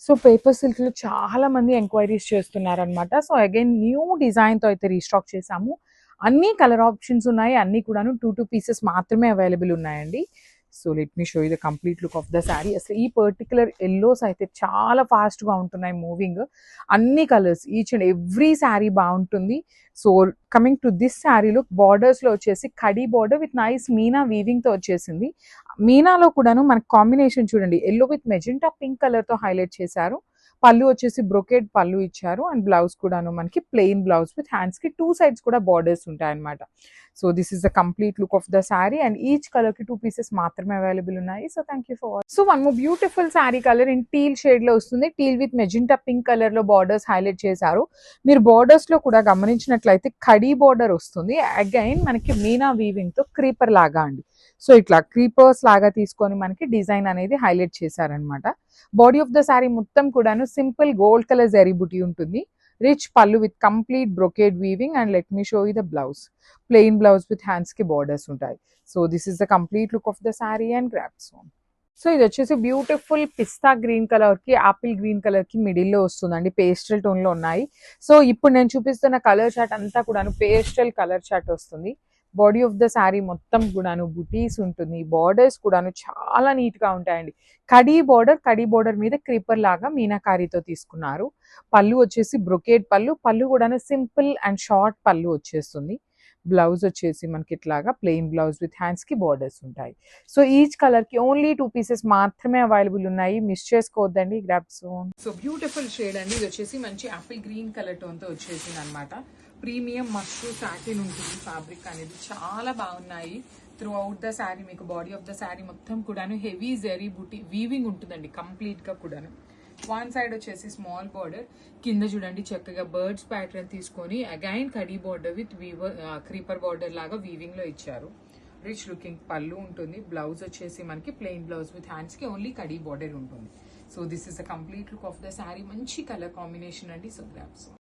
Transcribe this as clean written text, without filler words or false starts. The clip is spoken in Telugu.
సో పేపర్ సిల్క్లో చాలా మంది ఎంక్వైరీస్ చేస్తున్నారనమాట. సో అగైన్ న్యూ డిజైన్తో అయితే రీస్టాక్ చేసాము. అన్ని కలర్ ఆప్షన్స్ ఉన్నాయి, అన్నీ కూడాను 2 పీసెస్ మాత్రమే అవైలబుల్ ఉన్నాయండి. So let me show you the complete look of the sari. అసలు ఈ పర్టికులర్ ఎల్లోస్ అయితే చాలా ఫాస్ట్గా ఉంటున్నాయి మూవింగ్. అన్ని colours each and every saree బాగుంటుంది. So coming to this saree look, బార్డర్స్లో వచ్చేసి కడీ బార్డర్ విత్ నైస్ మీనా వీవింగ్తో వచ్చేసింది. మీనాలో కూడాను మనకు కాంబినేషన్ చూడండి, ఎల్లో విత్ మెజెంటా పింక్ కలర్తో హైలైట్ చేశారు. పళ్ళు వచ్చేసి బ్రొకేడ్ పళ్ళు ఇచ్చారు అండ్ బ్లౌజ్ కూడాను మనకి ప్లెయిన్ బ్లౌజ్ విత్ హ్యాండ్స్కి 2 sides కూడా బార్డర్స్ ఉంటాయన్నమాట. So this is the complete look of the sari and each కలర్కి 2 pieces మాత్రమే అవైలబుల్ ఉన్నాయి. So thank you for watching. So one more beautiful sari colour in teal షేడ్లో వస్తుంది. టీల్ విత్ మెజెంటా పింక్ కలర్లో బార్డర్స్ హైలైట్ చేశారు. మీరు బార్డర్స్లో కూడా గమనించినట్లయితే కడీ బార్డర్ వస్తుంది. అగైన్ మనకి మీనా వీవింగ్తో క్రీపర్ లాగా అండి. సో ఇట్లా క్రీపర్స్ లాగా తీసుకొని మనకి డిజైన్ అనేది హైలైట్ చేశారనమాట. బాడీ ఆఫ్ ద శారీ మొత్తం కూడాను సింపుల్ గోల్డ్ కలర్ జరీ బుటీ ఉంటుంది. రిచ్ పళ్ళు with complete brocade weaving and let me show you the blouse. Plain blouse with హ్యాండ్స్కి బార్డర్స్ ఉంటాయి. So this is the complete look of the sari and grasp on. So ఇది వచ్చేసి బ్యూటిఫుల్ పిస్తా గ్రీన్ కలర్కి ఆపిల్ గ్రీన్ కలర్కి మిడిల్లో వస్తుందండి. పేస్టల్ టోన్లో ఉన్నాయి. సో ఇప్పుడు నేను చూపిస్తున్న కలర్ చార్ట్ అంతా కూడాను పేస్టల్ కలర్ చార్ట్ వస్తుంది. బాడీ ఆఫ్ ద శారీ మొత్తం కూడాను బుటీస్ ఉంటుంది. బార్డర్స్ కూడాను చాలా నీట్గా ఉంటాయండి. కడీ బార్డర్ మీద క్రీపర్ లాగా మీనాకారీతో తీసుకున్నారు. పళ్ళు వచ్చేసి బ్రొకేడ్ పళ్ళు. పళ్ళు కూడాను సింపుల్ అండ్ షార్ట్ పళ్ళు వచ్చేస్తుంది. బ్లౌజ్ వచ్చేసి మనకి ఇట్లాగా ప్లెయిన్ బ్లౌజ్ విత్ హ్యాండ్స్కి బార్డర్స్ ఉంటాయి. సో ఈచ్ కలర్కి ఓన్లీ 2 pieces మాత్రమే అవైలబుల్ ఉన్నాయి. మిస్ చేసుకోవద్దండి. Grabs on. So beautiful shade అండి. ఇది వచ్చేసి మంచి యాపిల్ గ్రీన్ కలర్ టోన్తో వచ్చేసింది అనమాట. ప్రీమియం మష్రూ సాటిన్ ఉంటుంది ఫ్యాబ్రిక్ అనేది. చాలా బాగున్నాయి. త్రూ అవుట్ ద శారీ మీకు బాడీ ఆఫ్ ద శారీ మొత్తం కూడాను హెవీ జరీ బుటీ వీవింగ్ ఉంటుందండి కంప్లీట్గా కూడాను. వన్ సైడ్ వచ్చేసి స్మాల్ బార్డర్, కింద చూడండి చక్కగా బర్డ్స్ ప్యాటర్న్ తీసుకొని again khadi border with creeper border లాగా వీవింగ్ లో ఇచ్చారు. రిచ్ లుకింగ్ పళ్ళు ఉంటుంది. బ్లౌజ్ వచ్చేసి మనకి ప్లెయిన్ బ్లౌజ్ విత్ హ్యాండ్స్ కి ఓన్లీ కడీ బార్డర్ ఉంటుంది. So this is the complete look of the sari. మంచి కలర్ కాంబినేషన్ అండి. So grasp.